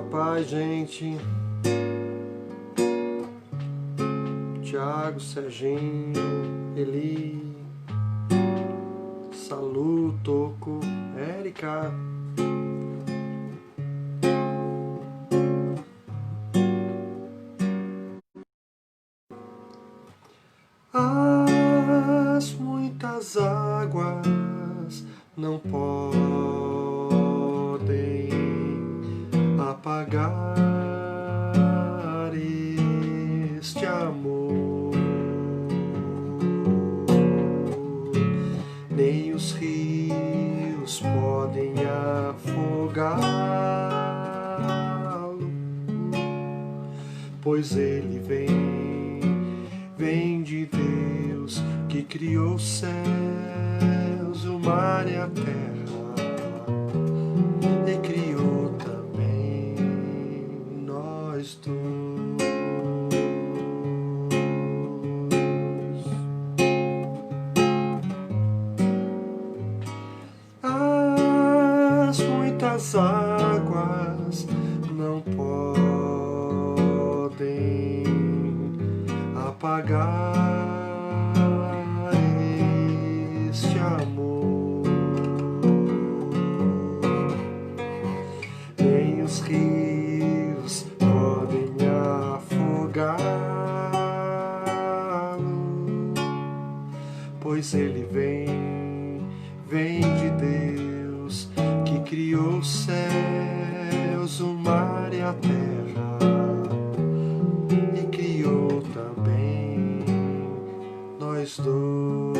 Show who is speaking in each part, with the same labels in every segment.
Speaker 1: paz, gente. Tiago, Serginho, Eli, Salu, Toco, Érica. As muitas águas não podem apagar este amor, nem os rios podem afogá-lo, pois ele vem de Deus que criou os céus, o mar e a terra, e criou também nós dois. As muitas águas não podem apagar este amor, nem os rios podem afogá-lo, pois ele vem de Deus que criou os céus, o mar e a terra, e criou também nós dois.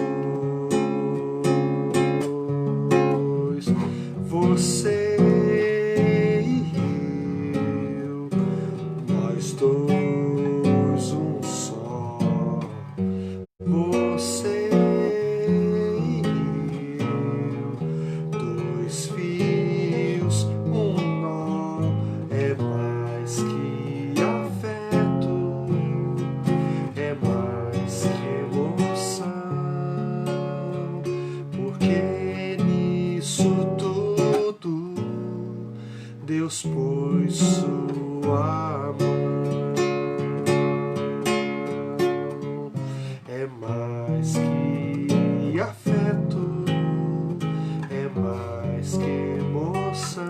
Speaker 1: Você e eu, nós dois um só. Você e eu, dois fios, um nó, é mais que afeto, é mais que emoção, porque nisso tudo Deus pôs sua mão. É mais que afeto, é mais que emoção,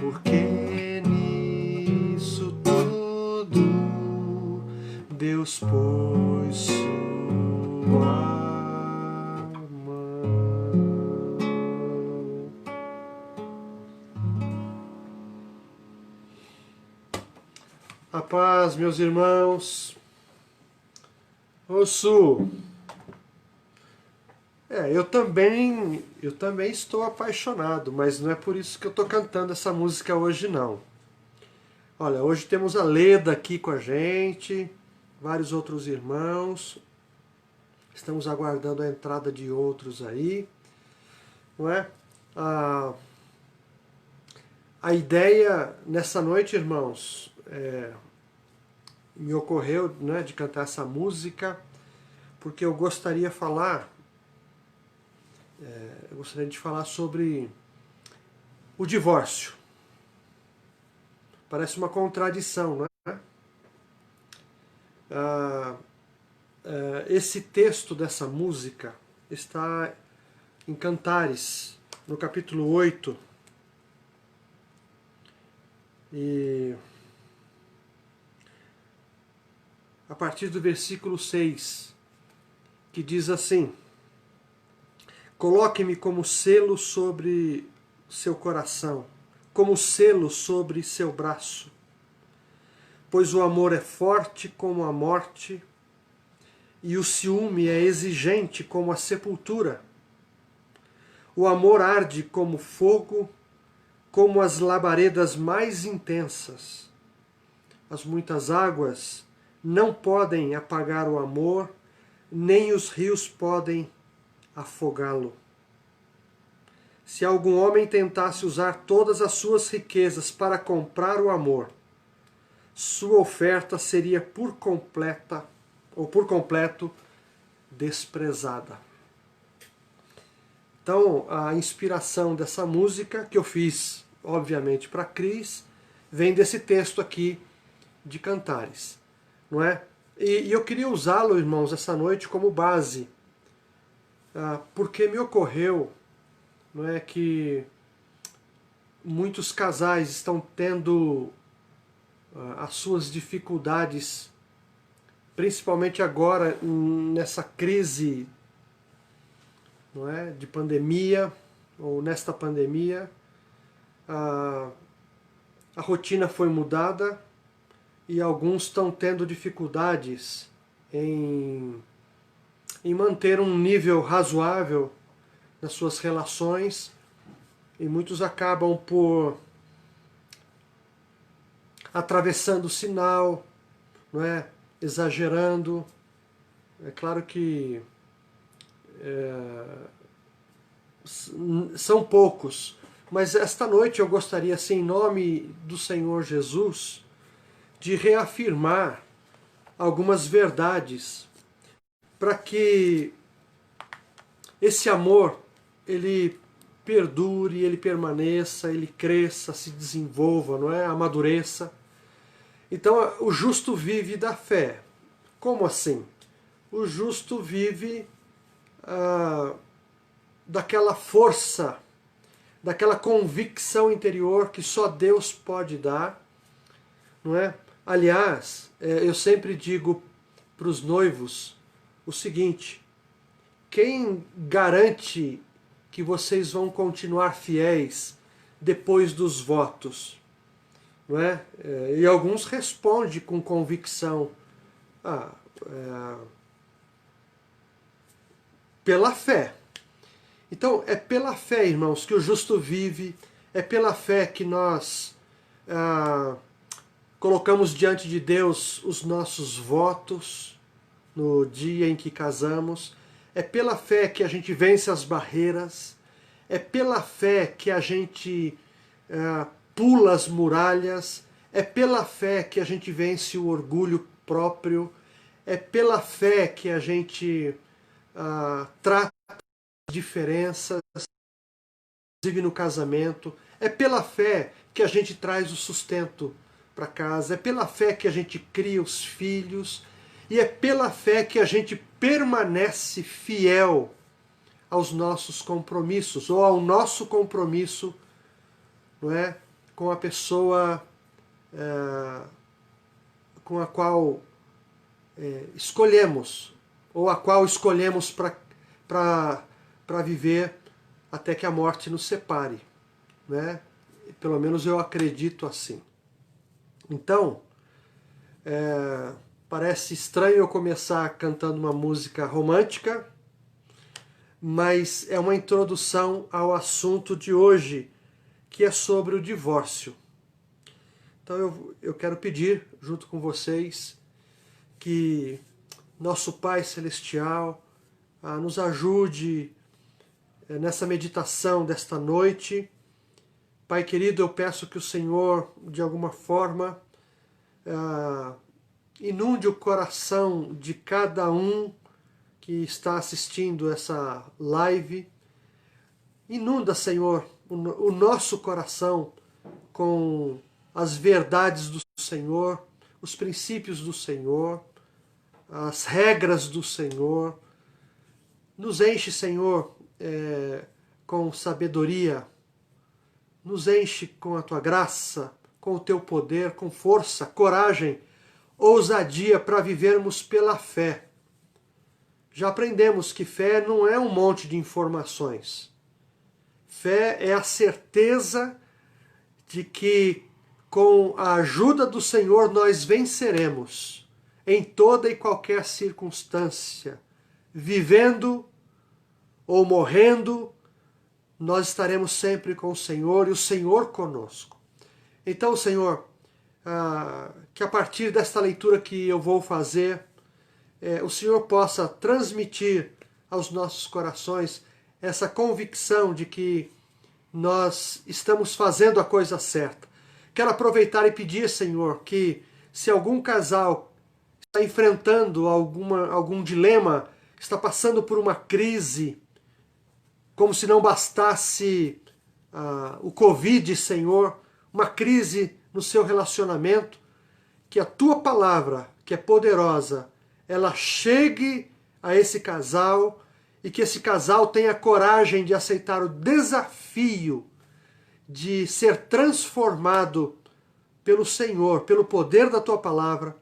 Speaker 1: porque nisso tudo Deus pôs sua mão. A paz, meus irmãos. Ô Su, eu também estou apaixonado, mas não é por isso que eu estou cantando essa música hoje, não. Olha, hoje temos a Leda aqui com a gente, vários outros irmãos, estamos aguardando a entrada de outros aí, não é? A ideia nessa noite, irmãos, me ocorreu, né, de cantar essa música, porque eu gostaria de falar sobre o divórcio. Parece uma contradição, não é? Esse texto dessa música está em Cantares, no capítulo 8, e a partir do versículo 6, que diz assim: coloque-me como selo sobre seu coração, como selo sobre seu braço, pois o amor é forte como a morte, e o ciúme é exigente como a sepultura. O amor arde como fogo, como as labaredas mais intensas. As muitas águas não podem apagar o amor, nem os rios podem afogá-lo. Se algum homem tentasse usar todas as suas riquezas para comprar o amor, sua oferta seria por completo desprezada. Então, a inspiração dessa música que eu fiz obviamente, para Cris, vem desse texto aqui de Cantares, não é? E eu queria usá-lo, irmãos, essa noite como base, porque me ocorreu, não é, que muitos casais estão tendo as suas dificuldades, principalmente agora nessa crise, não é, de pandemia, ou nesta pandemia. A rotina foi mudada e alguns estão tendo dificuldades em manter um nível razoável nas suas relações, e muitos acabam por atravessando o sinal, não é? Exagerando. É claro que são poucos, mas esta noite eu gostaria, assim, em nome do Senhor Jesus, de reafirmar algumas verdades para que esse amor ele perdure, ele permaneça, ele cresça, se desenvolva, não é? Amadureça. Então, o justo vive da fé. Como assim? O justo vive daquela força, daquela convicção interior que só Deus pode dar, não é? Aliás, eu sempre digo para os noivos o seguinte: quem garante que vocês vão continuar fiéis depois dos votos? Não é? E alguns respondem com convicção: pela fé. Então, é pela fé, irmãos, que o justo vive, é pela fé que nós colocamos diante de Deus os nossos votos no dia em que casamos, é pela fé que a gente vence as barreiras, é pela fé que a gente pula as muralhas, é pela fé que a gente vence o orgulho próprio, é pela fé que a gente trata diferenças, inclusive no casamento. É pela fé que a gente traz o sustento para casa, é pela fé que a gente cria os filhos, e é pela fé que a gente permanece fiel aos nossos compromissos, ou ao nosso compromisso, não é, com a pessoa com a qual escolhemos, ou a qual escolhemos para viver até que a morte nos separe, né? Pelo menos eu acredito assim. Então, parece estranho eu começar cantando uma música romântica, mas é uma introdução ao assunto de hoje, que é sobre o divórcio. Então eu quero pedir, junto com vocês, que nosso Pai Celestial nos ajude nessa meditação desta noite. Pai querido, eu peço que o Senhor, de alguma forma, inunde o coração de cada um que está assistindo essa live. Inunda, Senhor, o nosso coração com as verdades do Senhor, os princípios do Senhor, as regras do Senhor. Nos enche, Senhor, com sabedoria, nos enche com a Tua graça, com o Teu poder, com força, coragem, ousadia para vivermos pela fé. Já aprendemos que fé não é um monte de informações. Fé é a certeza de que, com a ajuda do Senhor, nós venceremos em toda e qualquer circunstância. Vivendo ou morrendo, nós estaremos sempre com o Senhor e o Senhor conosco. Então, Senhor, que a partir desta leitura que eu vou fazer, o Senhor possa transmitir aos nossos corações essa convicção de que nós estamos fazendo a coisa certa. Quero aproveitar e pedir, Senhor, que se algum casal está enfrentando algum dilema, está passando por uma crise, como se não bastasse o Covid, Senhor, uma crise no seu relacionamento, que a tua palavra, que é poderosa, ela chegue a esse casal e que esse casal tenha coragem de aceitar o desafio de ser transformado pelo Senhor, pelo poder da tua palavra,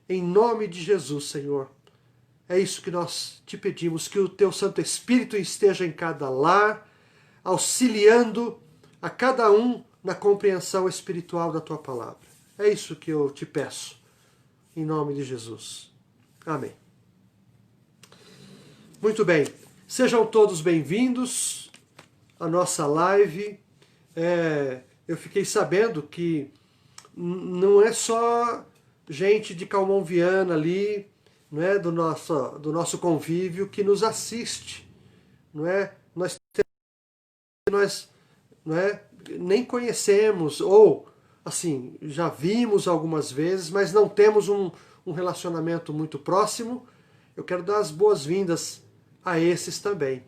Speaker 1: em nome de Jesus, Senhor. É isso que nós te pedimos, que o teu Santo Espírito esteja em cada lar, auxiliando a cada um na compreensão espiritual da tua palavra. É isso que eu te peço, em nome de Jesus. Amém. Muito bem, sejam todos bem-vindos à nossa live. Eu fiquei sabendo que não é só gente de Calmon-Viana ali, não é, do nosso convívio que nos assiste, não é? Nós não é, nem conhecemos, ou assim, já vimos algumas vezes, mas não temos um relacionamento muito próximo. Eu quero dar as boas-vindas a esses também,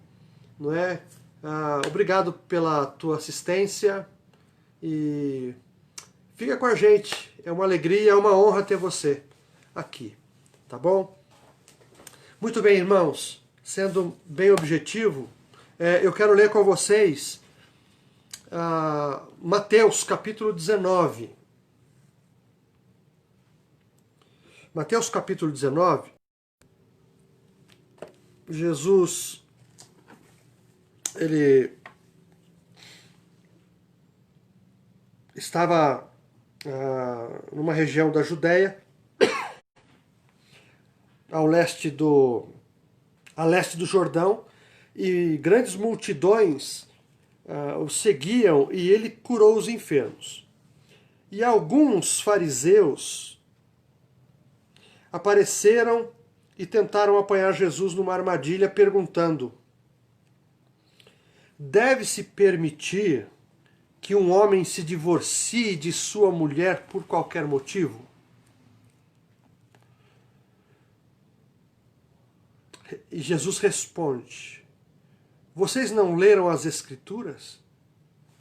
Speaker 1: não é? Obrigado pela tua assistência e fica com a gente. É uma alegria, é uma honra ter você aqui, tá bom? Muito bem, irmãos, sendo bem objetivo, eu quero ler com vocês Mateus capítulo 19. Mateus capítulo 19, Jesus, ele estava numa região da Judéia, a leste do Jordão, e grandes multidões o seguiam e ele curou os enfermos. E alguns fariseus apareceram e tentaram apanhar Jesus numa armadilha, perguntando: deve-se permitir que um homem se divorcie de sua mulher por qualquer motivo? E Jesus responde: vocês não leram as Escrituras?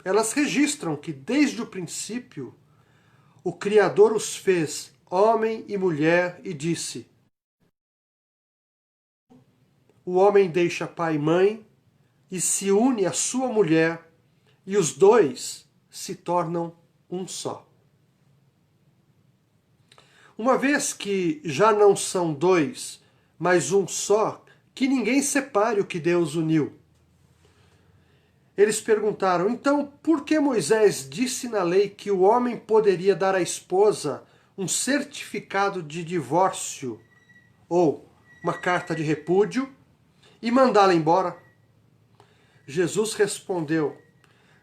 Speaker 1: Elas registram que desde o princípio o Criador os fez homem e mulher e disse: o homem deixa pai e mãe e se une à sua mulher, e os dois se tornam um só. Uma vez que já não são dois, mas um só, que ninguém separe o que Deus uniu. Eles perguntaram: então, por que Moisés disse na lei que o homem poderia dar à esposa um certificado de divórcio ou uma carta de repúdio e mandá-la embora? Jesus respondeu: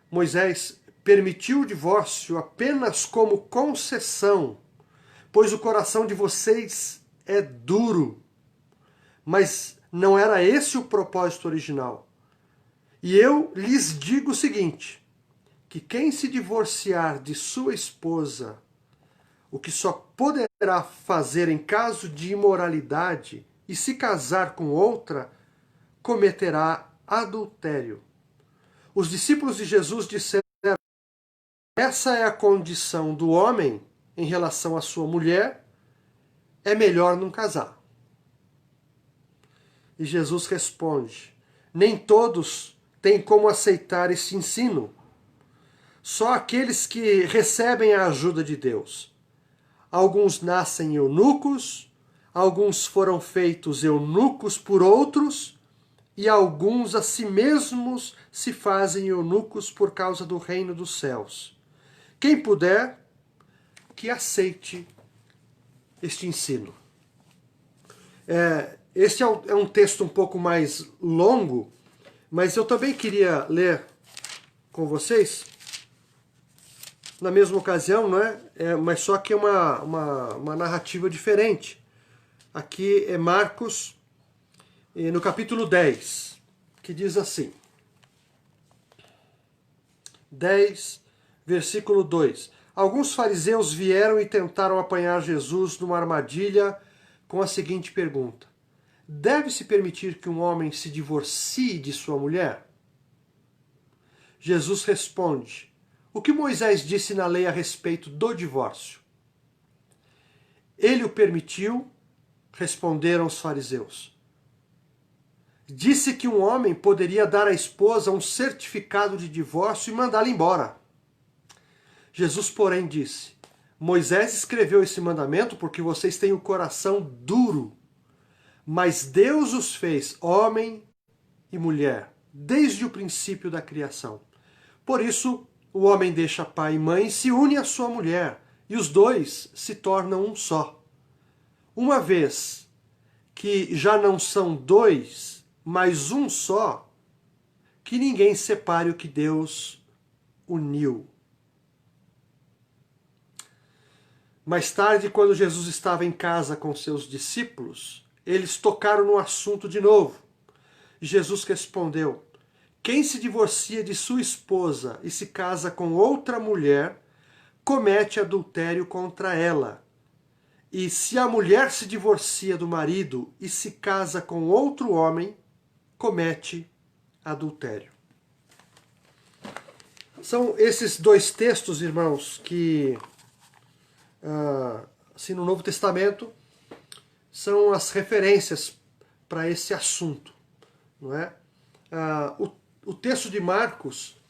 Speaker 1: Moisés permitiu o divórcio apenas como concessão, pois o coração de vocês é duro. Mas não era esse o propósito original. E eu lhes digo o seguinte, que quem se divorciar de sua esposa, o que só poderá fazer em caso de imoralidade, e se casar com outra, cometerá adultério. Os discípulos de Jesus disseram: essa é a condição do homem em relação à sua mulher, é melhor não casar. E Jesus responde: nem todos têm como aceitar esse ensino. Só aqueles que recebem a ajuda de Deus. Alguns nascem eunucos, alguns foram feitos eunucos por outros, e alguns a si mesmos se fazem eunucos por causa do reino dos céus. Quem puder, que aceite este ensino. Este é um texto um pouco mais longo, mas eu também queria ler com vocês, na mesma ocasião, não é? Mas só que é uma narrativa diferente. Aqui é Marcos, no capítulo 10, que diz assim, 10, versículo 2. Alguns fariseus vieram e tentaram apanhar Jesus numa armadilha com a seguinte pergunta: deve-se permitir que um homem se divorcie de sua mulher? Jesus responde: o que Moisés disse na lei a respeito do divórcio? Ele o permitiu, responderam os fariseus. Disse que um homem poderia dar à esposa um certificado de divórcio e mandá-la embora. Jesus, porém, disse: Moisés escreveu esse mandamento porque vocês têm o coração duro, mas Deus os fez homem e mulher, desde o princípio da criação. Por isso, o homem deixa pai e mãe e se une à sua mulher, e os dois se tornam um só. Uma vez que já não são dois, mas um só, que ninguém separe o que Deus uniu. Mais tarde, quando Jesus estava em casa com seus discípulos, eles tocaram no assunto de novo. E Jesus respondeu: quem se divorcia de sua esposa e se casa com outra mulher, comete adultério contra ela. E se a mulher se divorcia do marido e se casa com outro homem, comete adultério. São esses dois textos, irmãos, que, assim, no Novo Testamento, são as referências para esse assunto, não é? O texto de Marcos,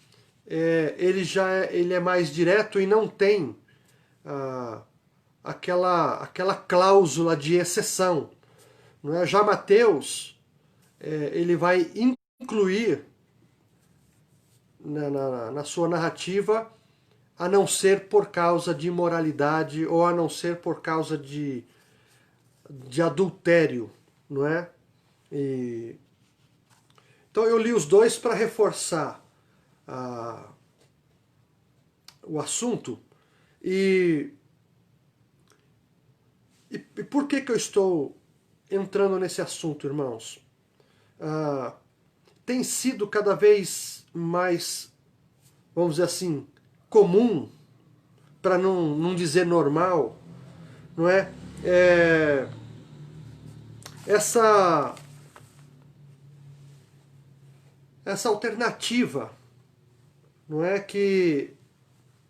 Speaker 1: ele é mais direto e não tem aquela cláusula de exceção, não é? Já Mateus, ele vai incluir na sua narrativa, a não ser por causa de imoralidade ou a não ser por causa de adultério, não é? Então eu li os dois para reforçar o assunto. E por que eu estou entrando nesse assunto, irmãos? Tem sido cada vez mais, vamos dizer assim, comum, para não dizer normal, não é? Essa alternativa, não é, que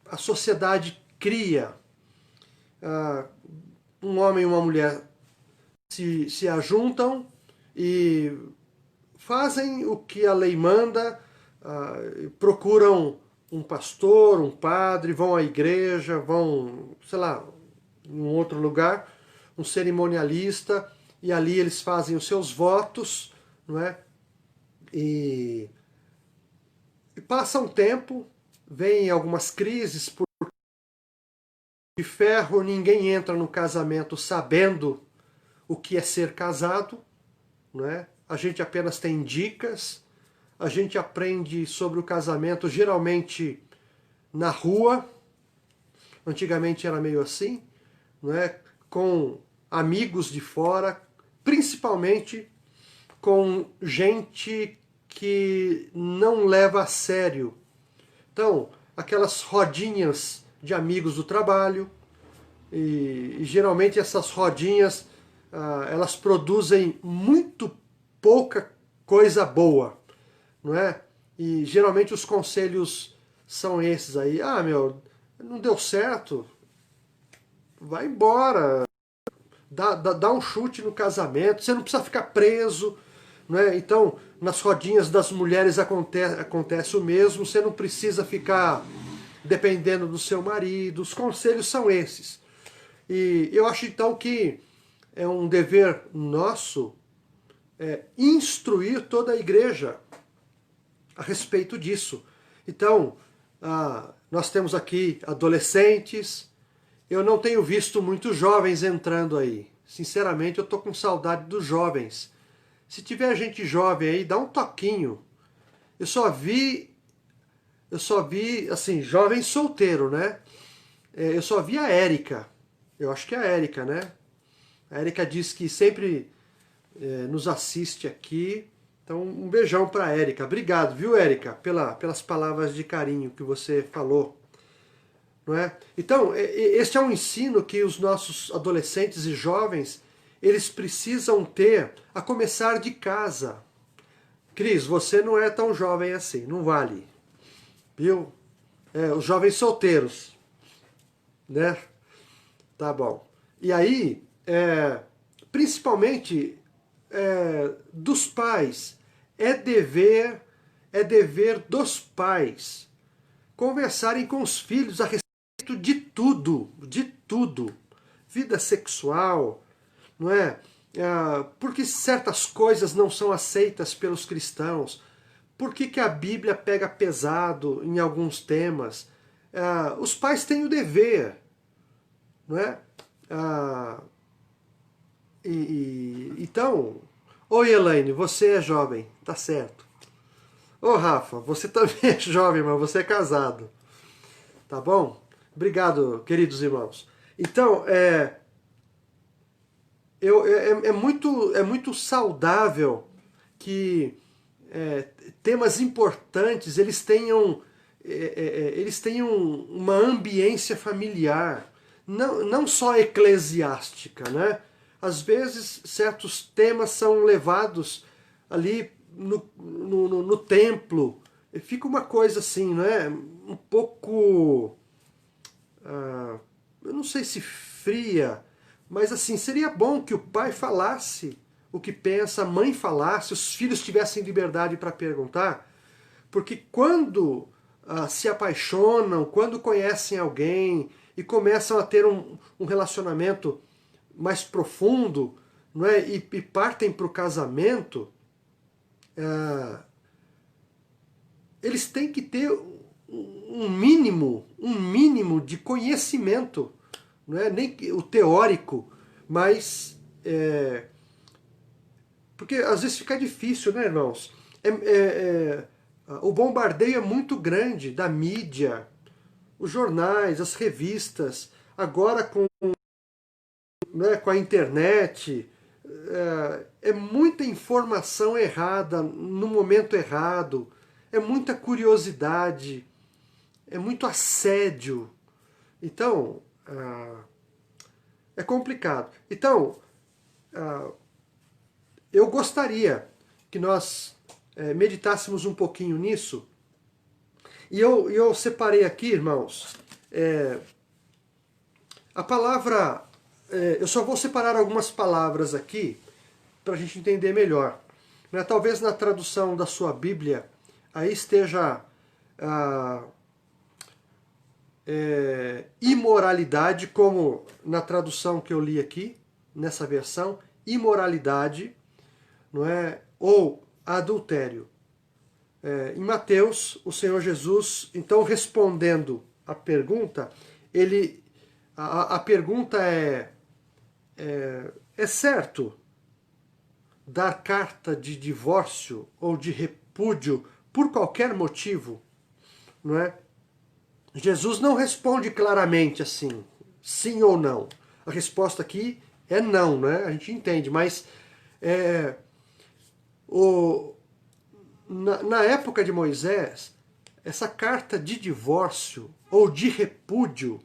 Speaker 1: a sociedade cria. Um homem e uma mulher se ajuntam e fazem o que a lei manda, procuram um pastor, um padre, vão à igreja, vão, sei lá, em um outro lugar, um cerimonialista, e ali eles fazem os seus votos, não é? E passa um tempo, vem algumas crises por de ferro, ninguém entra no casamento sabendo o que é ser casado, não é? A gente apenas tem dicas, a gente aprende sobre o casamento geralmente na rua, antigamente era meio assim, não é? Com amigos de fora, principalmente com gente que não leva a sério. Então, aquelas rodinhas de amigos do trabalho, e geralmente essas rodinhas, elas produzem muito pouca coisa boa, não é? E geralmente os conselhos são esses aí: não deu certo, vai embora, dá um chute no casamento, você não precisa ficar preso, não é? Então, nas rodinhas das mulheres acontece o mesmo, você não precisa ficar dependendo do seu marido, os conselhos são esses. E eu acho então que é um dever nosso instruir toda a igreja a respeito disso. Então, nós temos aqui adolescentes, eu não tenho visto muitos jovens entrando aí. Sinceramente, eu estou com saudade dos jovens. Se tiver gente jovem aí, dá um toquinho. Eu só vi, assim, jovem solteiro, né? Eu só vi a Érica. Eu acho que é a Érica, né? A Érica diz que sempre nos assiste aqui. Então, um beijão para a Érica. Obrigado, viu, Érica, pelas palavras de carinho que você falou. Não é? Então, este é um ensino que os nossos adolescentes e jovens, eles precisam ter a começar de casa. Cris, você não é tão jovem assim, não vale. viu? Os jovens solteiros, né? Tá bom. E aí, principalmente dos pais, é dever dos pais conversarem com os filhos a respeito de tudo. Vida sexual, não é? Porque certas coisas não são aceitas pelos cristãos? Por que a Bíblia pega pesado em alguns temas? Os pais têm o dever, não é? Então, oi Elaine, você é jovem, tá certo. Ô Rafa, você também é jovem, mas você é casado, tá bom? Obrigado, queridos irmãos. Então, é muito saudável que temas importantes eles tenham uma ambiência familiar, não só eclesiástica, né? Às vezes certos temas são levados ali no templo, e fica uma coisa assim, né? Um pouco, eu não sei se fria, mas assim, seria bom que o pai falasse o que pensa, a mãe falasse, os filhos tivessem liberdade para perguntar, porque quando se apaixonam, quando conhecem alguém e começam a ter um relacionamento mais profundo, não é? E partem para o casamento, eles têm que ter um mínimo de conhecimento, não é nem o teórico, mas porque às vezes fica difícil, né, irmãos? O bombardeio é muito grande da mídia, os jornais, as revistas, agora com a internet, muita informação errada no momento errado, é muita curiosidade, é muito assédio. Então, é complicado. Então, eu gostaria que nós meditássemos um pouquinho nisso. E eu separei aqui, irmãos, a palavra. Eu só vou separar algumas palavras aqui para a gente entender melhor. Né? Talvez na tradução da sua Bíblia aí esteja imoralidade, como na tradução que eu li aqui, nessa versão, imoralidade, não é? Ou adultério. Em Mateus, o Senhor Jesus, então respondendo a pergunta, a pergunta é certo dar carta de divórcio ou de repúdio por qualquer motivo, não é? Jesus não responde claramente assim, sim ou não. A resposta aqui é não, né? A gente entende, mas na época de Moisés, essa carta de divórcio ou de repúdio,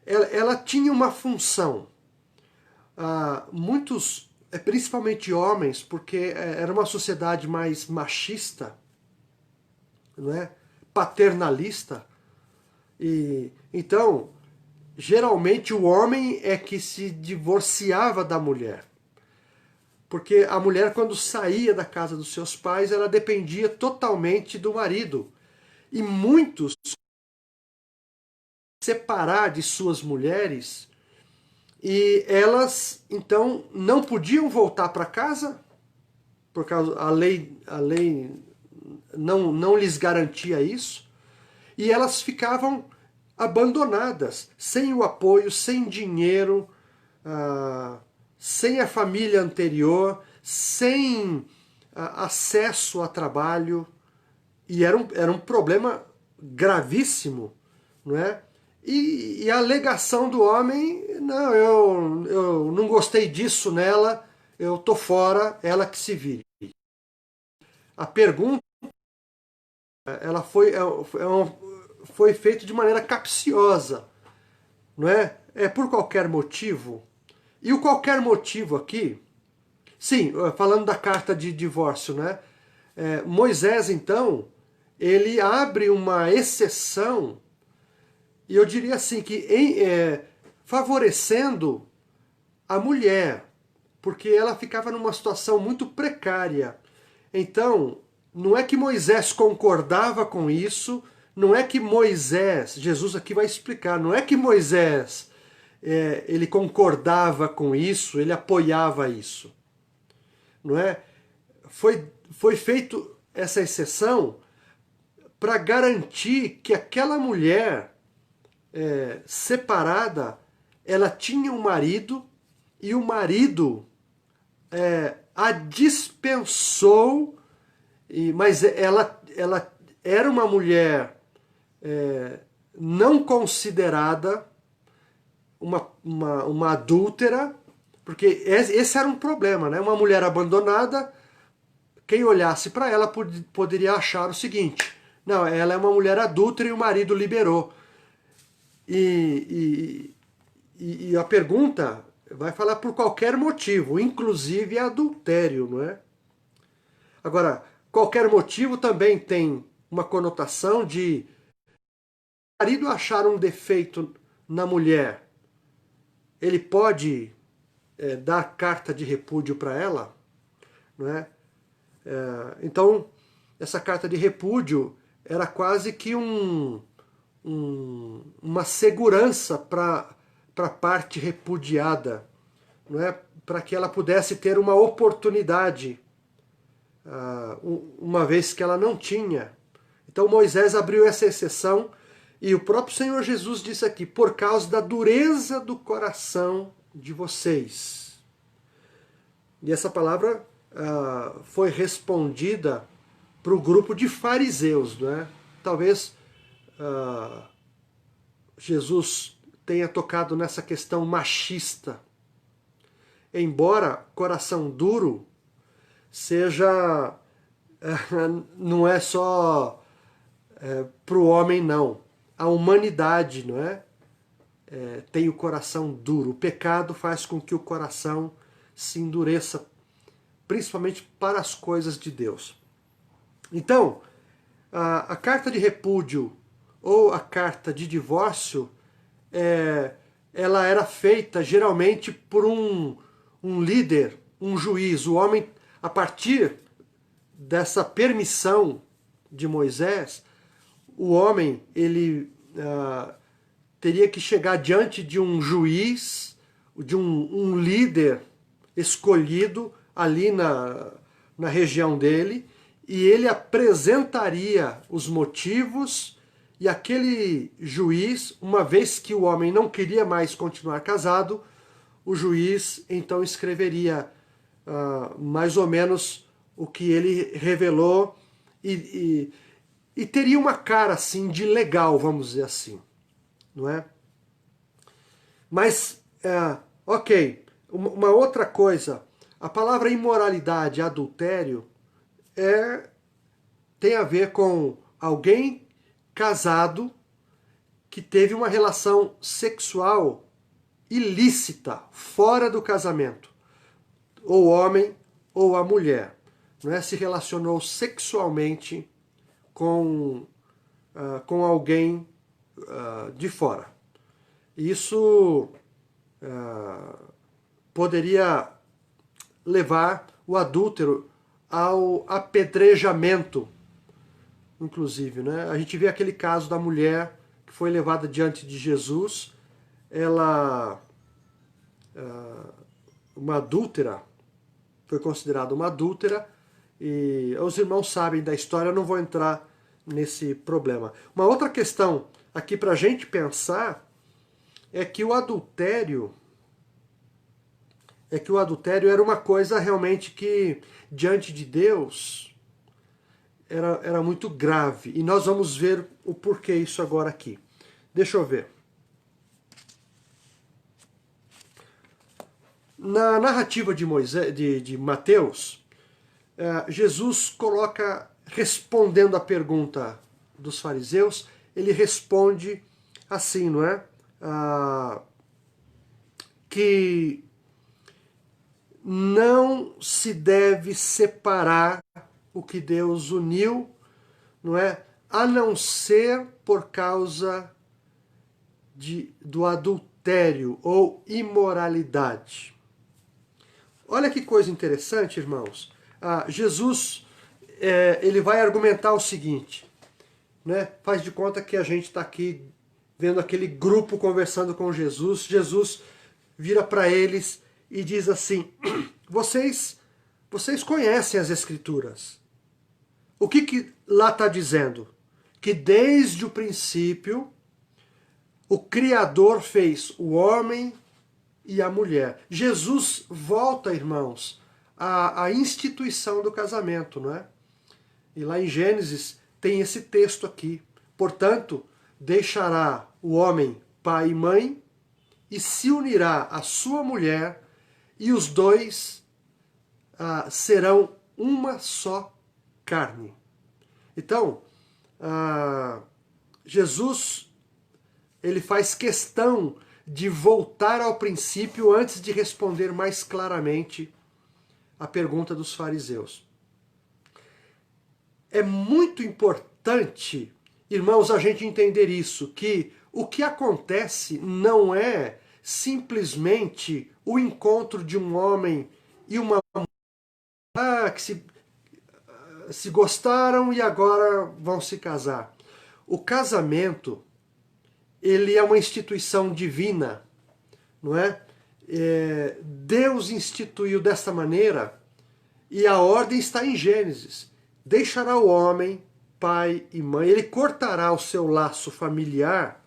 Speaker 1: ela tinha uma função. Muitos, principalmente homens, porque era uma sociedade mais machista, não é? Paternalista, e então geralmente o homem é que se divorciava da mulher. Porque a mulher, quando saía da casa dos seus pais, ela dependia totalmente do marido. E muitos separar de suas mulheres e elas, então, não podiam voltar para casa, porque a lei não lhes garantia isso, e elas ficavam abandonadas, sem o apoio, sem dinheiro, sem a família anterior, sem acesso a trabalho, e era um problema gravíssimo, não é? E a alegação do homem, não, eu não gostei disso nela, eu tô fora, ela que se vire. A pergunta, ela foi feita de maneira capciosa, não é? É por qualquer motivo. E o qualquer motivo aqui, sim, falando da carta de divórcio, né? Moisés, então, ele abre uma exceção, e eu diria assim, que favorecendo a mulher, porque ela ficava numa situação muito precária. Então, não é que Moisés concordava com isso, não é que Moisés, Jesus aqui vai explicar, não é que Moisés ele concordava com isso, ele apoiava isso, não é? Foi feito essa exceção para garantir que aquela mulher separada, ela tinha um marido e o marido a dispensou, mas ela era uma mulher não considerada uma adúltera, porque esse era um problema, né? Uma mulher abandonada, quem olhasse para ela poderia achar o seguinte: não, ela é uma mulher adúltera e o marido liberou. E a pergunta vai falar por qualquer motivo, inclusive adultério, não é? Agora, qualquer motivo também tem uma conotação de o marido achar um defeito na mulher, ele pode dar carta de repúdio para ela, não é? Então, essa carta de repúdio era quase que uma segurança para a parte repudiada, não é? Para que ela pudesse ter uma oportunidade, uma vez que ela não tinha. Então Moisés abriu essa exceção e o próprio Senhor Jesus disse aqui: por causa da dureza do coração de vocês. E essa palavra foi respondida para o grupo de fariseus, não é? Talvez Jesus tenha tocado nessa questão machista. Embora coração duro seja, não é só para o homem, não. A humanidade, não é? Tem o coração duro. O pecado faz com que o coração se endureça, principalmente para as coisas de Deus. Então, a carta de repúdio ou a carta de divórcio, ela era feita geralmente por um líder, um juiz. O homem, a partir dessa permissão de Moisés, o homem ele teria que chegar diante de um juiz, de um líder escolhido ali na região dele, e ele apresentaria os motivos, e aquele juiz, uma vez que o homem não queria mais continuar casado, o juiz então escreveria mais ou menos o que ele revelou e teria uma cara assim de legal, vamos dizer assim, não é? Mas, ok, uma outra coisa, a palavra imoralidade, adultério, tem a ver com alguém casado que teve uma relação sexual ilícita, fora do casamento. Ou o homem ou a mulher, não é? Se relacionou sexualmente com alguém de fora. Isso poderia levar o adúltero ao apedrejamento, inclusive, né? A gente vê aquele caso da mulher que foi levada diante de Jesus, ela, uma adúltera, foi considerada uma adúltera, e os irmãos sabem da história, eu não vou entrar nesse problema. Uma outra questão aqui para a gente pensar é que o adultério era uma coisa realmente que, diante de Deus, era muito grave. E nós vamos ver o porquê isso agora aqui. Deixa eu ver. Na narrativa de Mateus, Jesus coloca, respondendo à pergunta dos fariseus, ele responde assim, não é? Que não se deve separar o que Deus uniu, não é? a não ser por causa do adultério ou imoralidade. Olha que coisa interessante, irmãos. Jesus ele vai argumentar o seguinte, né? Faz de conta que a gente está aqui vendo aquele grupo conversando com Jesus. Jesus vira para eles e diz assim: vocês conhecem as Escrituras. O que lá está dizendo? Que desde o princípio o Criador fez o homem e a mulher. Jesus volta, irmãos, à instituição do casamento, não é? E lá em Gênesis tem esse texto aqui. Portanto, deixará o homem pai e mãe e se unirá à sua mulher, e os dois serão uma só carne. Então, Jesus ele faz questão de voltar ao princípio antes de responder mais claramente a pergunta dos fariseus. É muito importante, irmãos, a gente entender isso, que o que acontece não é simplesmente o encontro de um homem e uma mulher que se gostaram e agora vão se casar. O casamento, ele é uma instituição divina, não é? Deus instituiu desta maneira e a ordem está em Gênesis. Deixará o homem, pai e mãe, ele cortará o seu laço familiar,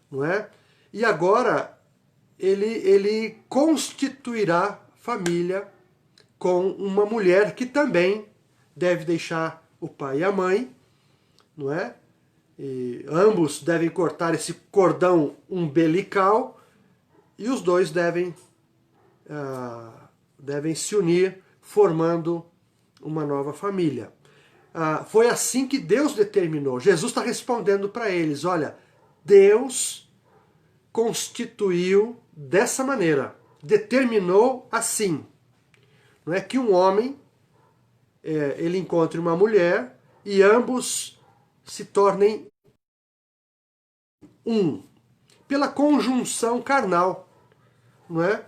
Speaker 1: não é? E agora ele constituirá família com uma mulher que também deve deixar o pai e a mãe, não é? E ambos devem cortar esse cordão umbilical e os dois devem se unir, formando uma nova família. Foi assim que Deus determinou. Jesus está respondendo para eles, olha, Deus constituiu dessa maneira, determinou assim. Não é que um homem ele encontre uma mulher e ambos se tornem um, pela conjunção carnal, não é?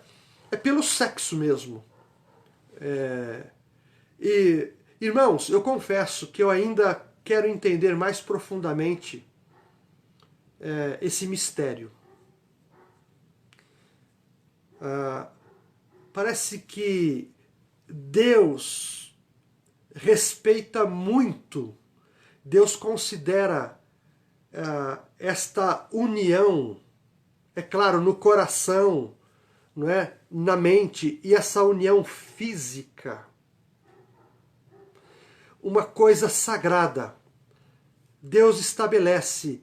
Speaker 1: É pelo sexo mesmo. E, irmãos, eu confesso que eu ainda quero entender mais profundamente esse mistério. Parece que Deus respeita muito, Deus considera esta união, é claro, no coração, não é? Na mente, e essa união física, uma coisa sagrada. Deus estabelece,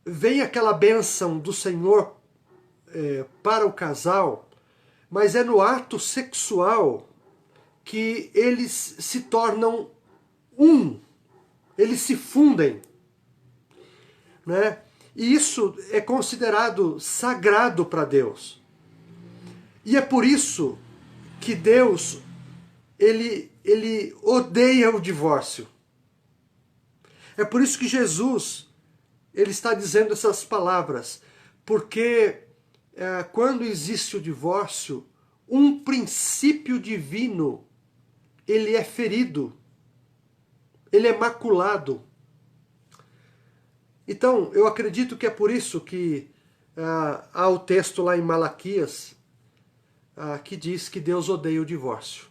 Speaker 1: vem aquela bênção do Senhor para o casal, mas é no ato sexual que eles se tornam um, eles se fundem, né? E isso é considerado sagrado para Deus. E é por isso que Deus ele odeia o divórcio. É por isso que Jesus ele está dizendo essas palavras, porque quando existe o divórcio, um princípio divino ele é ferido, ele é maculado. Então, eu acredito que é por isso que há o texto lá em Malaquias que diz que Deus odeia o divórcio.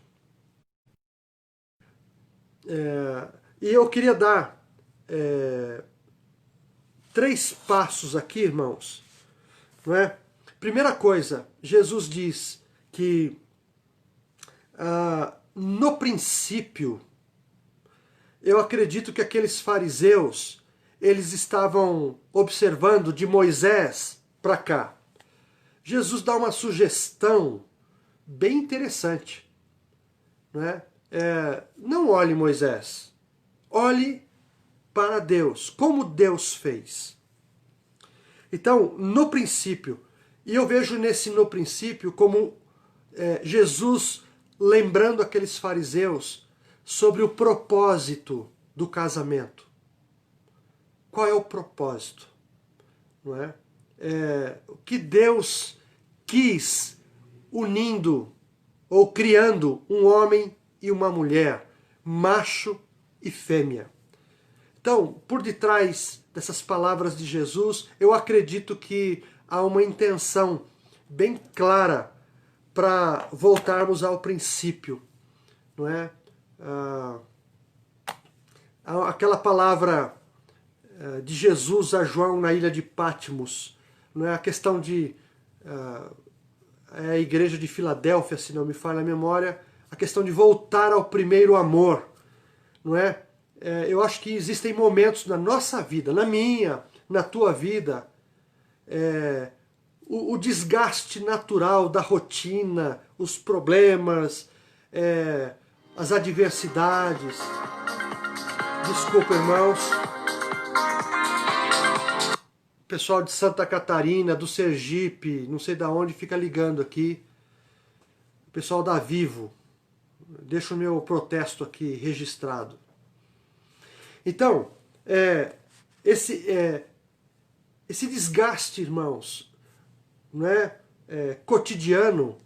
Speaker 1: E eu queria dar 3 passos aqui, irmãos. Não é? Primeira coisa, Jesus diz que no princípio, eu acredito que aqueles fariseus eles estavam observando de Moisés para cá. Jesus dá uma sugestão bem interessante. Não é? Não olhe Moisés, olhe para Deus, como Deus fez. Então, no princípio, e eu vejo nesse no princípio como Jesus lembrando aqueles fariseus sobre o propósito do casamento? Qual é o propósito? Não é? O que Deus quis unindo ou criando um homem e uma mulher, macho e fêmea. Então, por detrás dessas palavras de Jesus, eu acredito que há uma intenção bem clara para voltarmos ao princípio, não é? Aquela palavra de Jesus a João na ilha de Patmos, não é? A questão de é a igreja de Filadélfia, se não me falha a memória, a questão de voltar ao primeiro amor, não é? Eu acho que existem momentos na nossa vida, na minha, na tua vida, o desgaste natural da rotina, os problemas, as adversidades. Desculpa, irmãos. O pessoal de Santa Catarina, do Sergipe, não sei de onde, fica ligando aqui. O pessoal da Vivo. Deixa o meu protesto aqui registrado. Então, esse desgaste, irmãos, não é? Cotidiano,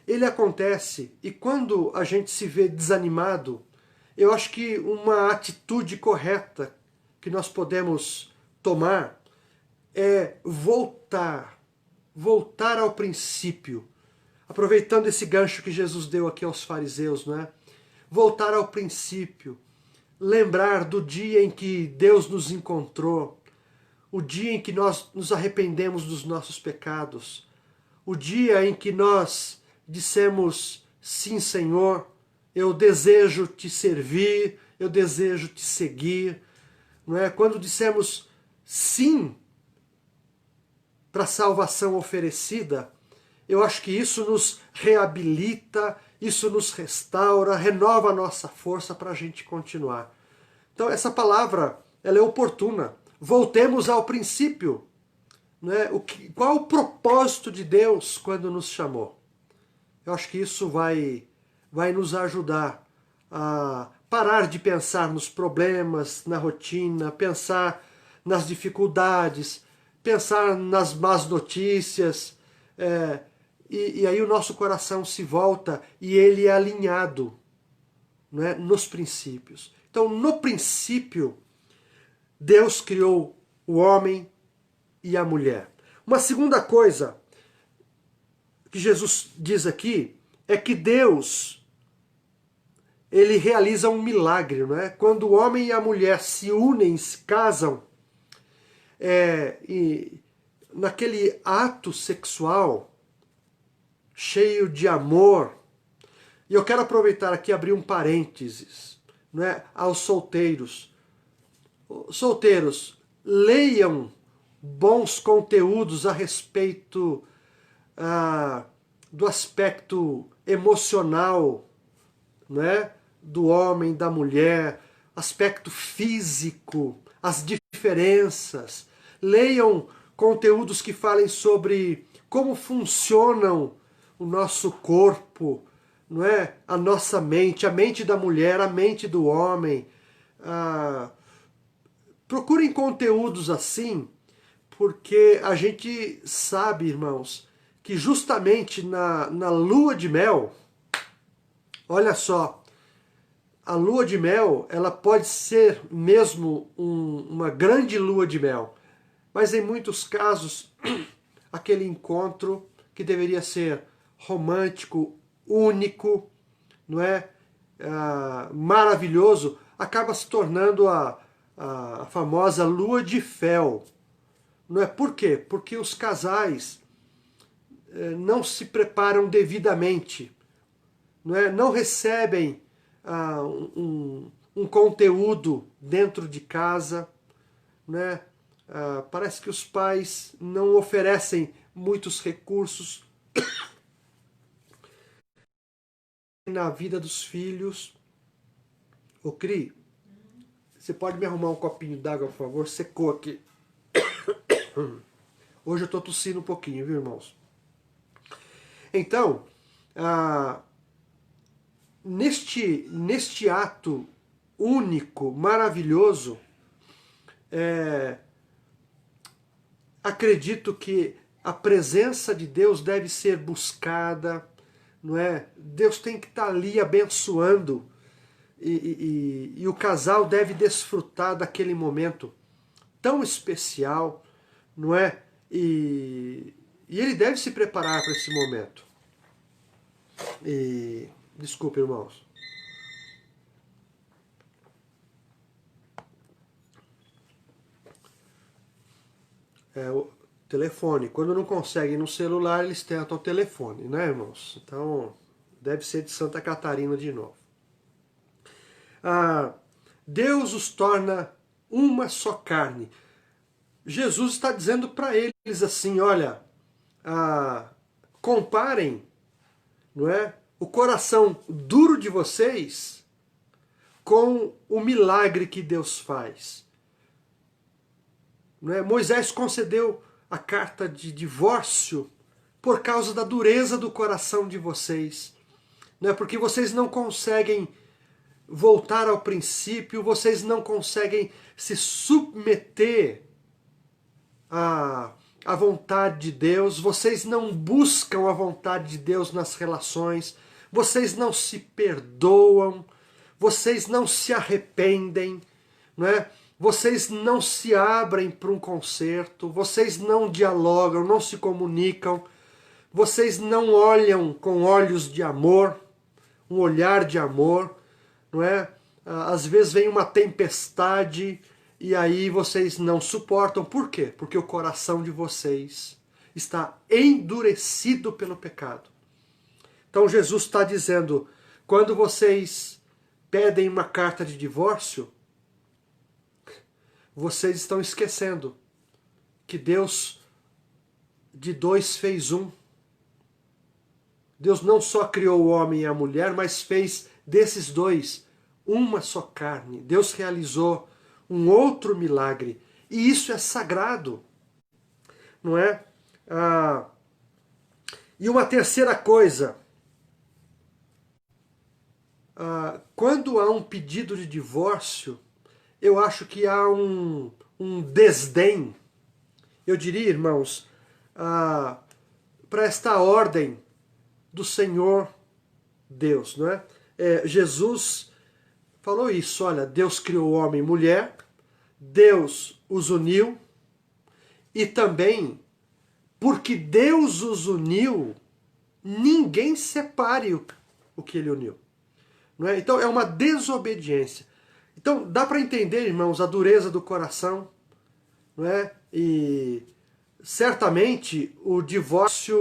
Speaker 1: ele acontece, e quando a gente se vê desanimado, eu acho que uma atitude correta que nós podemos tomar é voltar ao princípio, aproveitando esse gancho que Jesus deu aqui aos fariseus, não é? Voltar ao princípio, lembrar do dia em que Deus nos encontrou, o dia em que nós nos arrependemos dos nossos pecados, o dia em que nós dissemos, sim, Senhor, eu desejo te servir, eu desejo te seguir, não é? Quando dissemos sim para a salvação oferecida, eu acho que isso nos reabilita, isso nos restaura, renova a nossa força para a gente continuar. Então essa palavra, ela é oportuna. Voltemos ao princípio. Né? Qual o propósito de Deus quando nos chamou? Eu acho que isso vai nos ajudar a parar de pensar nos problemas, na rotina, pensar nas dificuldades, pensar nas más notícias, e aí o nosso coração se volta e ele é alinhado, né, nos princípios. Então, no princípio, Deus criou o homem e a mulher. Uma segunda coisa que Jesus diz aqui é que Deus, ele realiza um milagre, não é? Quando o homem e a mulher se unem, se casam, e naquele ato sexual cheio de amor. E eu quero aproveitar aqui e abrir um parênteses, não é? Aos solteiros. Solteiros, leiam bons conteúdos a respeito do aspecto emocional, não é? Do homem, da mulher, aspecto físico, as diferenças. Leiam conteúdos que falem sobre como funcionam o nosso corpo, não é? A nossa mente, a mente da mulher, a mente do homem. Procurem conteúdos assim, porque a gente sabe, irmãos, que justamente na lua de mel, olha só, a lua de mel, ela pode ser mesmo uma grande lua de mel, mas em muitos casos, aquele encontro que deveria ser romântico, único, não é? Maravilhoso, acaba se tornando a famosa lua de fel. Não é? Por quê? Porque os casais não se preparam devidamente, não é? Não recebem um conteúdo dentro de casa, né? Parece que os pais não oferecem muitos recursos na vida dos filhos. Ô Cri, você pode me arrumar um copinho d'água, por favor? Secou aqui. Hoje eu estou tossindo um pouquinho, viu, irmãos? Então, neste ato único, maravilhoso, acredito que a presença de Deus deve ser buscada, não é? Deus tem que estar ali abençoando e o casal deve desfrutar daquele momento tão especial, não é? E ele deve se preparar para esse momento. Desculpe, irmãos. O telefone. Quando não conseguem no celular, eles tentam o telefone, né, irmãos? Então, deve ser de Santa Catarina de novo. Deus os torna uma só carne. Jesus está dizendo para eles assim, olha, comparem, não é, o coração duro de vocês com o milagre que Deus faz. Não é? Moisés concedeu a carta de divórcio por causa da dureza do coração de vocês. Não é? Porque vocês não conseguem voltar ao princípio, vocês não conseguem se submeter à vontade de Deus, vocês não buscam a vontade de Deus nas relações, vocês não se perdoam, vocês não se arrependem, não é? Vocês não se abrem para um conserto, vocês não dialogam, não se comunicam, vocês não olham com olhos de amor, um olhar de amor, não é? Às vezes vem uma tempestade e aí vocês não suportam. Por quê? Porque o coração de vocês está endurecido pelo pecado. Então Jesus está dizendo, quando vocês pedem uma carta de divórcio, vocês estão esquecendo que Deus de dois fez um. Deus não só criou o homem e a mulher, mas fez desses dois uma só carne. Deus realizou um outro milagre. E isso é sagrado, não é? E uma terceira coisa, quando há um pedido de divórcio, eu acho que há um desdém, eu diria, irmãos, para esta ordem do Senhor Deus, não é? Jesus falou isso, olha, Deus criou o homem e mulher, Deus os uniu, e também, porque Deus os uniu, ninguém separe o que ele uniu. Não é? Então é uma desobediência. Então dá para entender, irmãos, a dureza do coração, não é? E certamente o divórcio,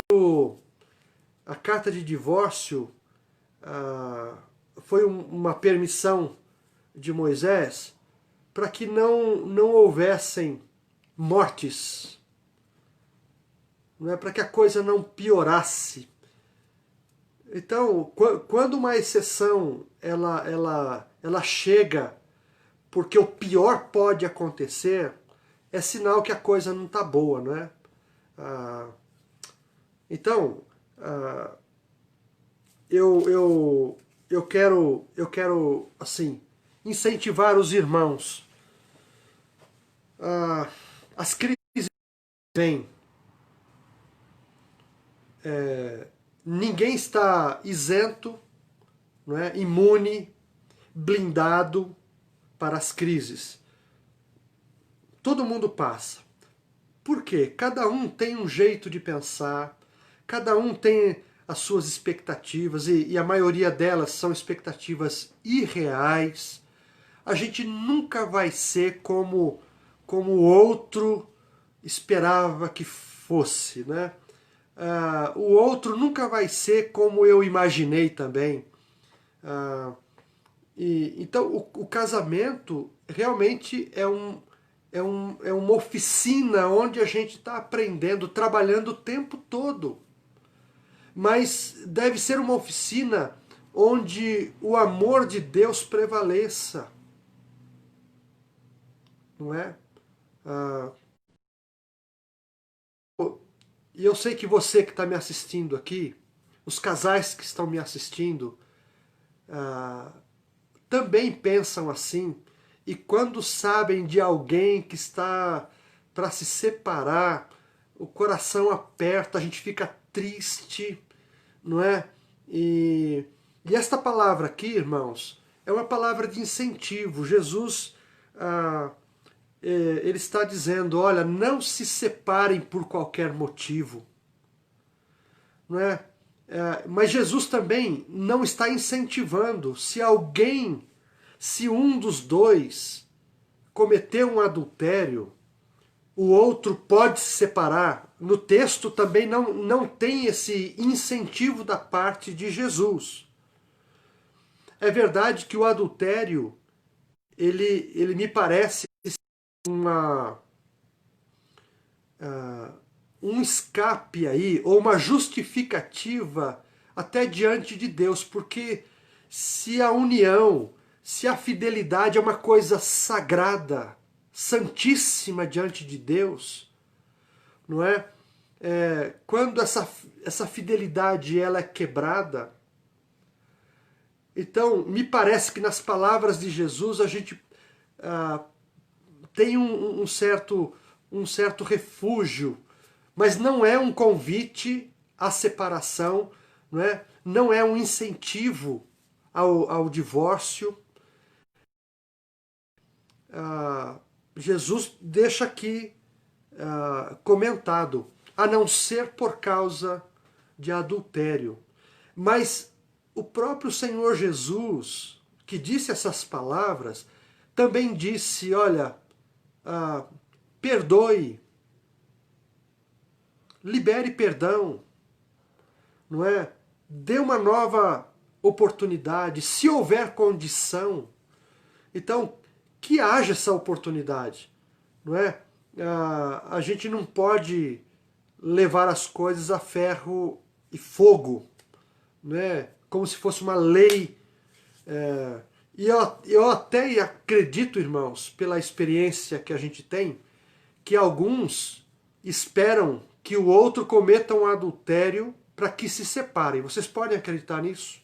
Speaker 1: a carta de divórcio foi uma permissão de Moisés para que não houvessem mortes, não é? Para que a coisa não piorasse. Então, quando uma exceção ela chega porque o pior pode acontecer, é sinal que a coisa não está boa, não é? Então, eu quero assim incentivar os irmãos. As crises vêm. Ninguém está isento, não é? Imune, blindado para as crises. Todo mundo passa. Por quê? Cada um tem um jeito de pensar, cada um tem as suas expectativas, e a maioria delas são expectativas irreais. A gente nunca vai ser como o outro esperava que fosse, né? O outro nunca vai ser como eu imaginei também. Então o casamento realmente é uma oficina onde a gente está aprendendo, trabalhando o tempo todo. Mas deve ser uma oficina onde o amor de Deus prevaleça. Não é? E eu sei que você que está me assistindo aqui, os casais que estão me assistindo, também pensam assim, e quando sabem de alguém que está para se separar, o coração aperta, a gente fica triste, não é? E esta palavra aqui, irmãos, é uma palavra de incentivo. Jesus, ele está dizendo, olha, não se separem por qualquer motivo, não é? Mas Jesus também não está incentivando. Se um dos dois cometeu um adultério, o outro pode se separar. No texto também não tem esse incentivo da parte de Jesus. É verdade que o adultério, ele me parece um escape aí, ou uma justificativa até diante de Deus, porque se a união, se a fidelidade é uma coisa sagrada, santíssima diante de Deus, não é? Quando essa fidelidade ela é quebrada, então me parece que nas palavras de Jesus a gente tem um certo refúgio, mas não é um convite à separação, não é um incentivo ao divórcio. Jesus deixa aqui comentado, a não ser por causa de adultério. Mas o próprio Senhor Jesus, que disse essas palavras, também disse, olha, perdoe, libere perdão, não é? Dê uma nova oportunidade, se houver condição. Então, que haja essa oportunidade, não é? A gente não pode levar as coisas a ferro e fogo, né? Como se fosse uma lei. E eu até acredito, irmãos, pela experiência que a gente tem, que alguns esperam que o outro cometa um adultério para que se separem. Vocês podem acreditar nisso?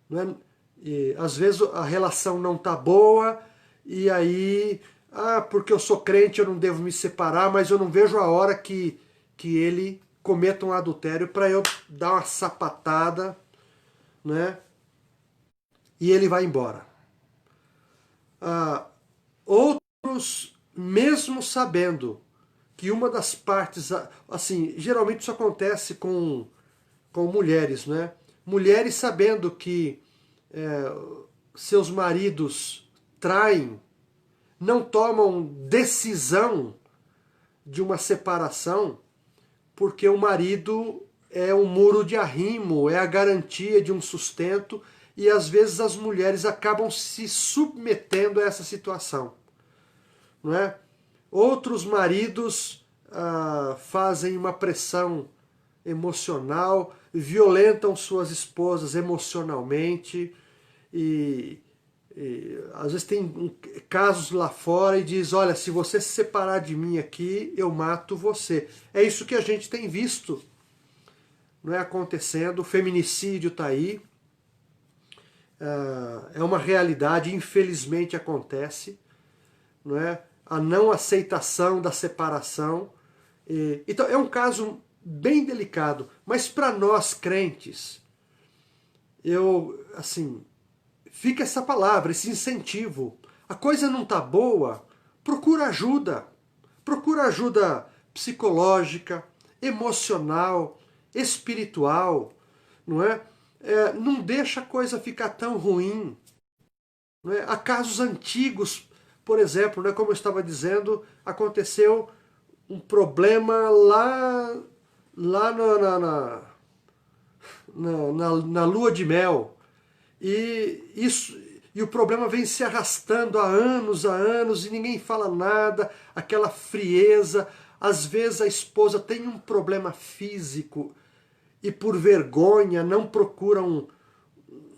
Speaker 1: Não é? E, às vezes a relação não está boa, e aí, porque eu sou crente eu não devo me separar, mas eu não vejo a hora que ele cometa um adultério para eu dar uma sapatada, né? E ele vai embora. Outros, mesmo sabendo que uma das partes, assim, geralmente isso acontece com mulheres, né? Mulheres sabendo que seus maridos traem, não tomam decisão de uma separação, porque o marido é um muro de arrimo, é a garantia de um sustento, e às vezes as mulheres acabam se submetendo a essa situação, não é? Outros maridos fazem uma pressão emocional, violentam suas esposas emocionalmente, e às vezes tem casos lá fora e diz, olha, se você se separar de mim aqui, eu mato você. É isso que a gente tem visto, não é, acontecendo. O feminicídio está aí, é uma realidade, infelizmente acontece, não é? A não aceitação da separação. Então é um caso bem delicado, mas para nós crentes, fica essa palavra, esse incentivo. A coisa não está boa, procura ajuda. Procura ajuda psicológica, emocional, espiritual, não é? Não deixa a coisa ficar tão ruim. Não é? Há casos antigos, por exemplo, né, como eu estava dizendo, aconteceu um problema lá na lua de mel. E o problema vem se arrastando há anos, e ninguém fala nada, aquela frieza. Às vezes a esposa tem um problema físico e por vergonha não procura um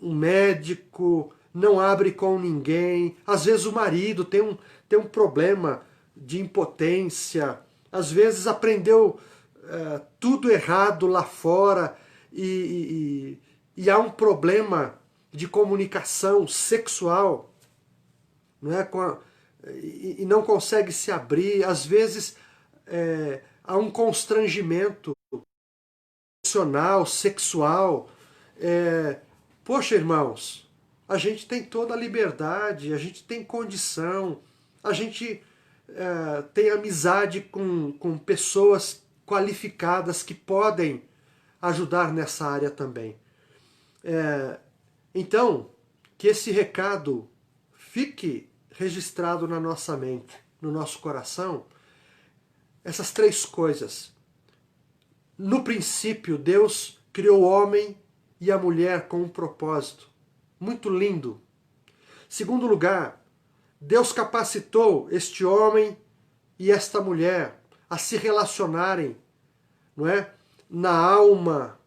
Speaker 1: médico, não abre com ninguém. Às vezes o marido tem um problema de impotência, às vezes aprendeu tudo errado lá fora, e e há um problema de comunicação sexual, não é? E não consegue se abrir, às vezes há um constrangimento emocional, sexual. Poxa, irmãos, a gente tem toda a liberdade, a gente tem condição, a gente tem amizade com pessoas qualificadas que podem ajudar nessa área também. Então, que esse recado fique registrado na nossa mente, no nosso coração, essas três coisas. No princípio, Deus criou o homem e a mulher com um propósito. Muito lindo. Segundo lugar, Deus capacitou este homem e esta mulher a se relacionarem, não é? Na alma,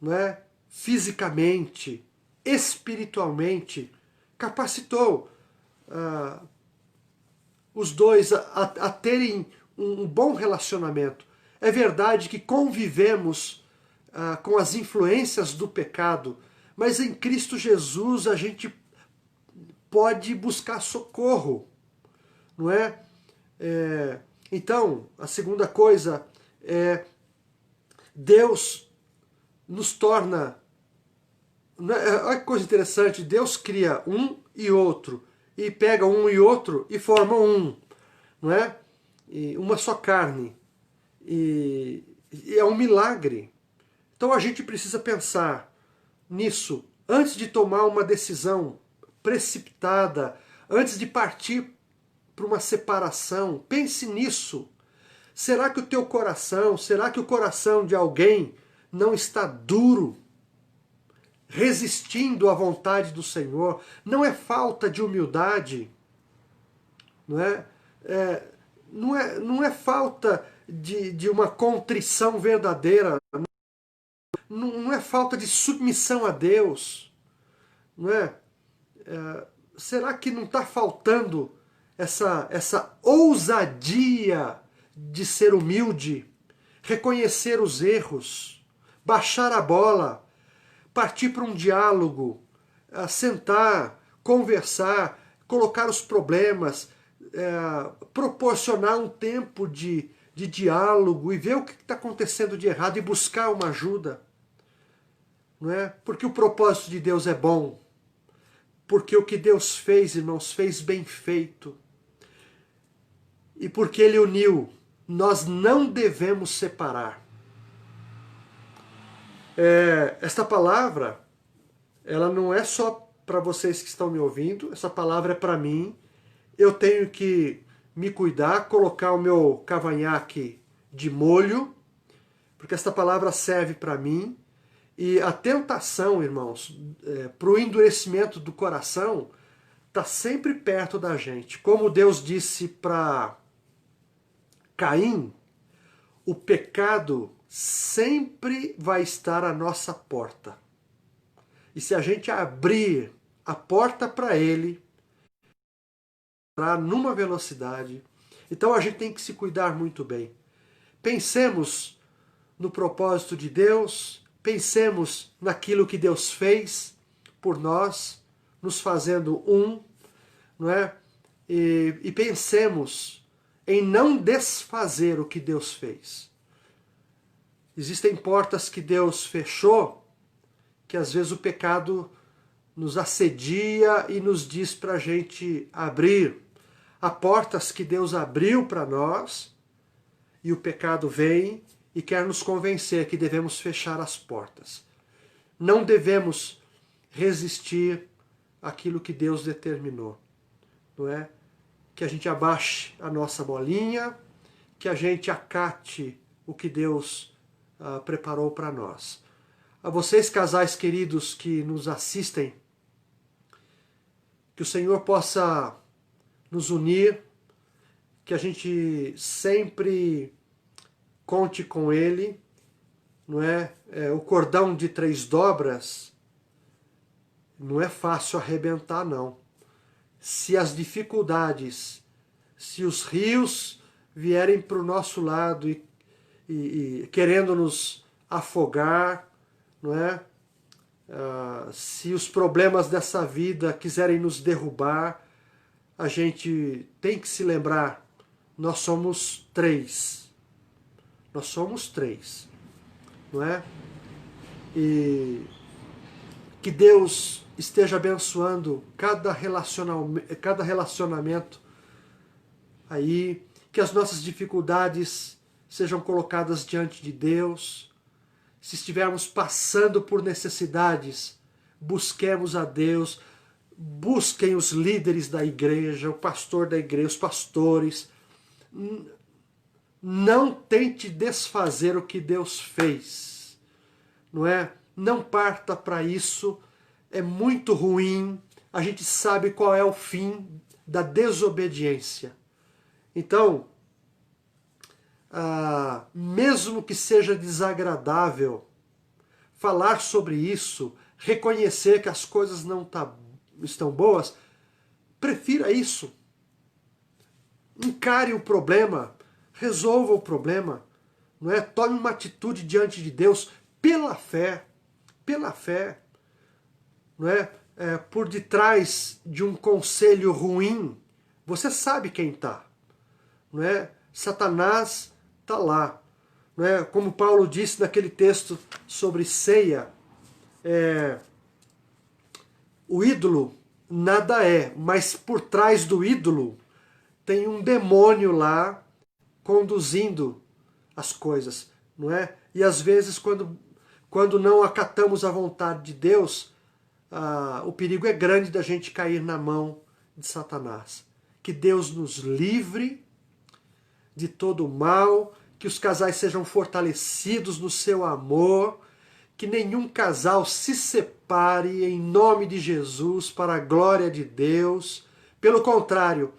Speaker 1: não é? Fisicamente, espiritualmente, capacitou os dois a terem um bom relacionamento. É verdade que convivemos com as influências do pecado, mas em Cristo Jesus a gente pode buscar socorro, não é? Então, a segunda coisa é Deus nos torna... Olha que coisa interessante, Deus cria um e outro, e pega um e outro e forma um, não é? E uma só carne. E é um milagre. Então a gente precisa pensar nisso antes de tomar uma decisão precipitada, antes de partir para uma separação. Pense nisso. Será que o teu coração, será que o coração de alguém não está duro, resistindo à vontade do Senhor? Não é falta de humildade, não é? Não é falta de uma contrição verdadeira, não é falta de submissão a Deus, não é? Será que não está faltando essa ousadia de ser humilde, reconhecer os erros, baixar a bola, partir para um diálogo, sentar, conversar, colocar os problemas, proporcionar um tempo de diálogo e ver o que está acontecendo de errado e buscar uma ajuda? Não é? Porque o propósito de Deus é bom. Porque o que Deus fez, irmãos, fez bem feito. E porque Ele uniu, nós não devemos separar. Esta palavra, ela não é só para vocês que estão me ouvindo, essa palavra é para mim. Eu tenho que me cuidar, colocar o meu cavanhaque de molho, porque esta palavra serve para mim. E a tentação, irmãos, para o endurecimento do coração, está sempre perto da gente. Como Deus disse para Caim, o pecado sempre vai estar à nossa porta. E se a gente abrir a porta para ele, entrar numa velocidade, então a gente tem que se cuidar muito bem. Pensemos no propósito de Deus, pensemos naquilo que Deus fez por nós, nos fazendo um, não é? E pensemos em não desfazer o que Deus fez. Existem portas que Deus fechou, que às vezes o pecado nos assedia e nos diz para a gente abrir. Há portas que Deus abriu para nós e o pecado vem e quer nos convencer que devemos fechar as portas. Não devemos resistir àquilo que Deus determinou, não é? Que a gente abaixe a nossa bolinha, que a gente acate o que Deus preparou para nós. A vocês, casais queridos que nos assistem, que o Senhor possa nos unir, que a gente sempre conte com Ele, não é? O cordão de 3 dobras não é fácil arrebentar, não. Se as dificuldades, se os rios vierem para o nosso lado e querendo nos afogar, não é? Se os problemas dessa vida quiserem nos derrubar, a gente tem que se lembrar, nós somos três. Nós somos três, não é? E que Deus esteja abençoando cada relacionamento aí, que as nossas dificuldades sejam colocadas diante de Deus. Se estivermos passando por necessidades, busquemos a Deus, busquem os líderes da igreja, o pastor da igreja, os pastores. Não tente desfazer o que Deus fez, não é? Não parta para isso, é muito ruim, a gente sabe qual é o fim da desobediência. Então, mesmo que seja desagradável falar sobre isso, reconhecer que as coisas não estão boas, prefira isso. Encare o problema, resolva o problema, não é? Tome uma atitude diante de Deus pela fé, não é? Por detrás de um conselho ruim, você sabe quem está, não é? Satanás está lá, não é? Como Paulo disse naquele texto sobre ceia, o ídolo nada é, mas por trás do ídolo tem um demônio lá conduzindo as coisas, não é? E às vezes quando não acatamos a vontade de Deus, o perigo é grande da gente cair na mão de Satanás. Que Deus nos livre de todo o mal, que os casais sejam fortalecidos no seu amor, que nenhum casal se separe em nome de Jesus para a glória de Deus. Pelo contrário,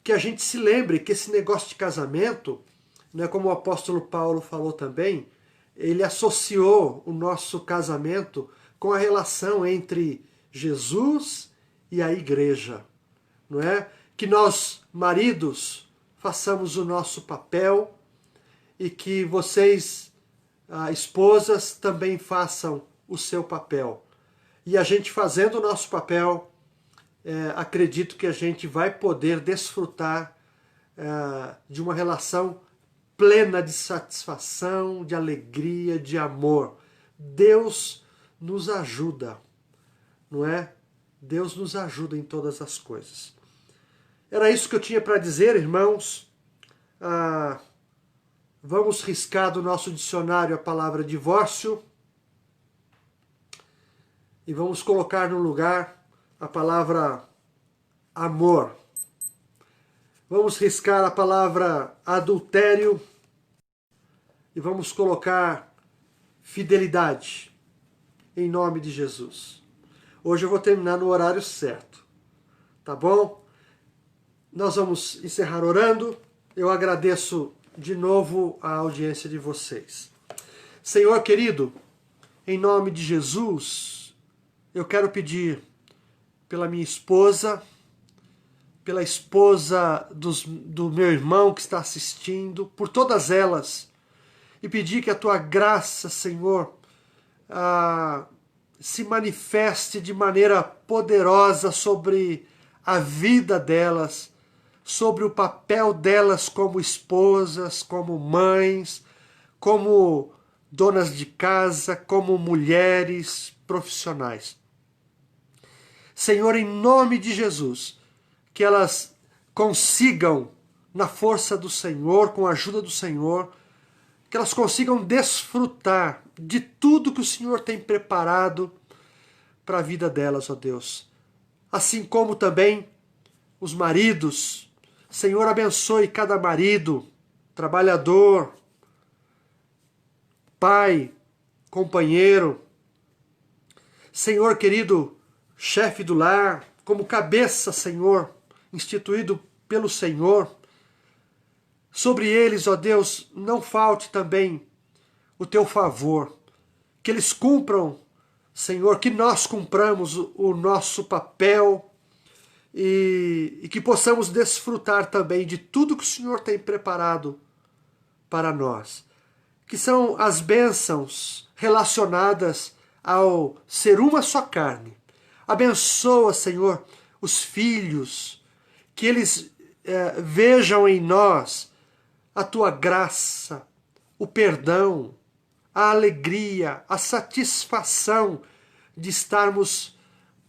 Speaker 1: que a gente se lembre que esse negócio de casamento, né, como o apóstolo Paulo falou também, ele associou o nosso casamento com a relação entre Jesus e a igreja, não é? Que nós, maridos, façamos o nosso papel e que vocês, esposas, também façam o seu papel. E a gente fazendo o nosso papel, acredito que a gente vai poder desfrutar de uma relação plena de satisfação, de alegria, de amor. Deus nos ajuda, não é? Deus nos ajuda em todas as coisas. Era isso que eu tinha para dizer, irmãos. Vamos riscar do nosso dicionário a palavra divórcio e vamos colocar no lugar a palavra amor. Vamos riscar a palavra adultério e vamos colocar fidelidade, em nome de Jesus. Hoje eu vou terminar no horário certo, tá bom? Nós vamos encerrar orando. Eu agradeço de novo a audiência de vocês. Senhor querido, em nome de Jesus, eu quero pedir pela minha esposa, pela esposa do meu irmão que está assistindo, por todas elas, e pedir que a tua graça, Senhor, se manifeste de maneira poderosa sobre a vida delas, sobre o papel delas como esposas, como mães, como donas de casa, como mulheres profissionais. Senhor, em nome de Jesus, que elas consigam, na força do Senhor, com a ajuda do Senhor, que elas consigam desfrutar de tudo que o Senhor tem preparado para a vida delas, ó Deus. Assim como também os maridos. Senhor, abençoe cada marido, trabalhador, pai, companheiro. Senhor querido, chefe do lar, como cabeça, Senhor, instituído pelo Senhor. Sobre eles, ó Deus, não falte também o teu favor. Que eles cumpram, Senhor, que nós cumpramos o nosso papel e que possamos desfrutar também de tudo que o Senhor tem preparado para nós. Que são as bênçãos relacionadas ao ser uma só carne. Abençoa, Senhor, os filhos, que eles vejam em nós a tua graça, o perdão, a alegria, a satisfação de estarmos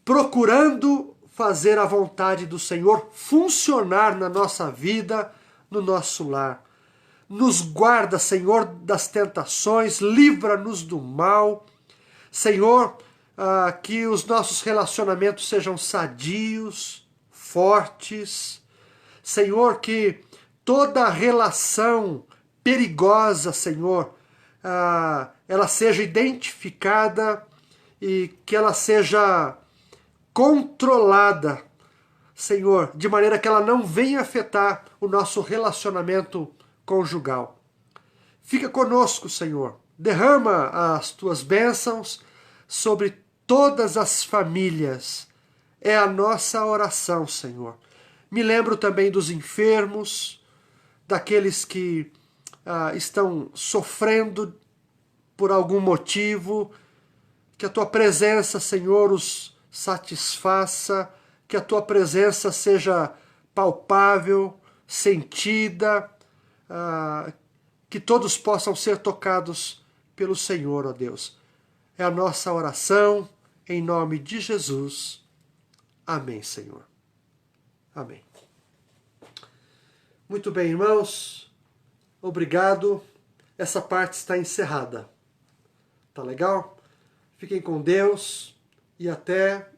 Speaker 1: procurando fazer a vontade do Senhor funcionar na nossa vida, no nosso lar. Nos guarda, Senhor, das tentações, livra-nos do mal. Senhor, que os nossos relacionamentos sejam sadios, fortes. Senhor, que toda relação perigosa, Senhor, ela seja identificada e que ela seja controlada, Senhor, de maneira que ela não venha afetar o nosso relacionamento conjugal. Fica conosco, Senhor. Derrama as tuas bênçãos sobre todas as famílias. É a nossa oração, Senhor. Me lembro também dos enfermos, daqueles que estão sofrendo por algum motivo. Que a tua presença, Senhor, os satisfaça, que a tua presença seja palpável, sentida, que todos possam ser tocados pelo Senhor, ó Deus. É a nossa oração, em nome de Jesus. Amém, Senhor. Amém. Muito bem, irmãos. Obrigado. Essa parte está encerrada. Tá legal? Fiquem com Deus e até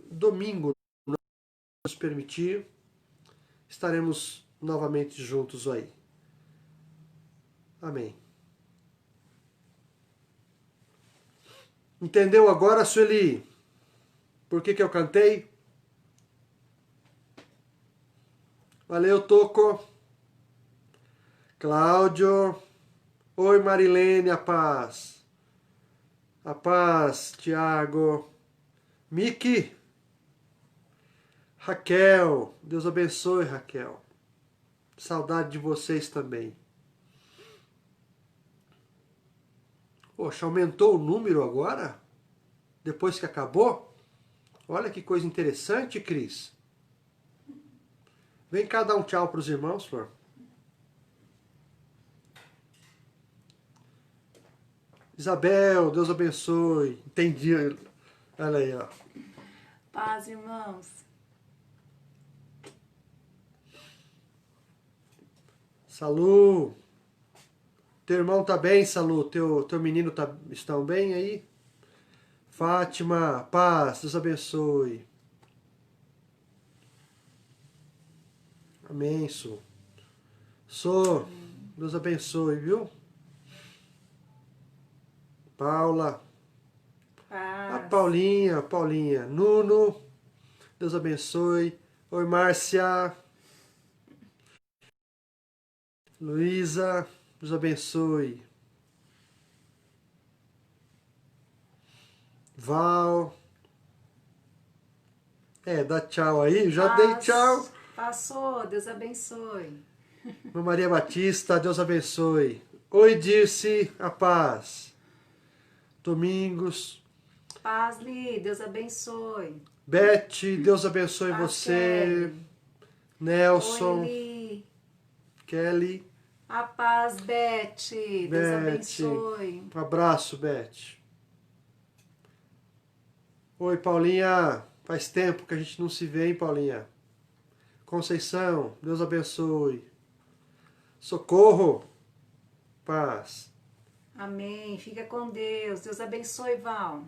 Speaker 1: domingo, se nos permitir, estaremos novamente juntos aí. Amém. Entendeu agora, Sueli, por que eu cantei? Valeu, Toco. Cláudio. Oi, Marilene, a paz. A paz, Tiago. Miki. Raquel. Deus abençoe, Raquel. Saudade de vocês também. Poxa, aumentou o número agora? Depois que acabou? Olha que coisa interessante, Cris. Vem cá dar um tchau para os irmãos, Flor. Isabel, Deus abençoe. Entendi. Olha aí, ó.
Speaker 2: Paz, irmãos.
Speaker 1: Salu. Teu irmão tá bem, Salu? Teu menino estão bem aí? Fátima, paz, Deus abençoe. Amém, Sou. Deus abençoe, viu? Paula.
Speaker 2: Paz.
Speaker 1: A Paulinha. Nuno, Deus abençoe. Oi, Márcia. Luísa, Deus abençoe. Val. Dá tchau aí. Já dei tchau.
Speaker 2: Passou, Deus abençoe.
Speaker 1: Maria Batista, Deus abençoe. Oi, Dirce, a paz. Domingos.
Speaker 2: Paz, Li, Deus abençoe.
Speaker 1: Beth, Deus abençoe
Speaker 2: Paz,
Speaker 1: você.
Speaker 2: Kelly.
Speaker 1: Nelson.
Speaker 2: Oi, Li.
Speaker 1: Kelly.
Speaker 2: A paz, Beth. Deus abençoe.
Speaker 1: Um abraço, Beth. Oi, Paulinha. Faz tempo que a gente não se vê, hein, Paulinha? Conceição, Deus abençoe. Socorro. Paz.
Speaker 2: Amém. Fica com Deus. Deus abençoe, Val.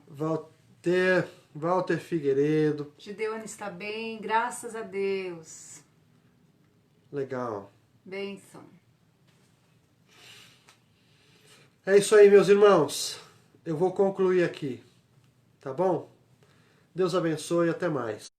Speaker 1: Walter Figueiredo.
Speaker 2: Gideone está bem, graças a Deus.
Speaker 1: Legal.
Speaker 2: Bênção.
Speaker 1: É isso aí, meus irmãos. Eu vou concluir aqui. Tá bom? Deus abençoe e até mais.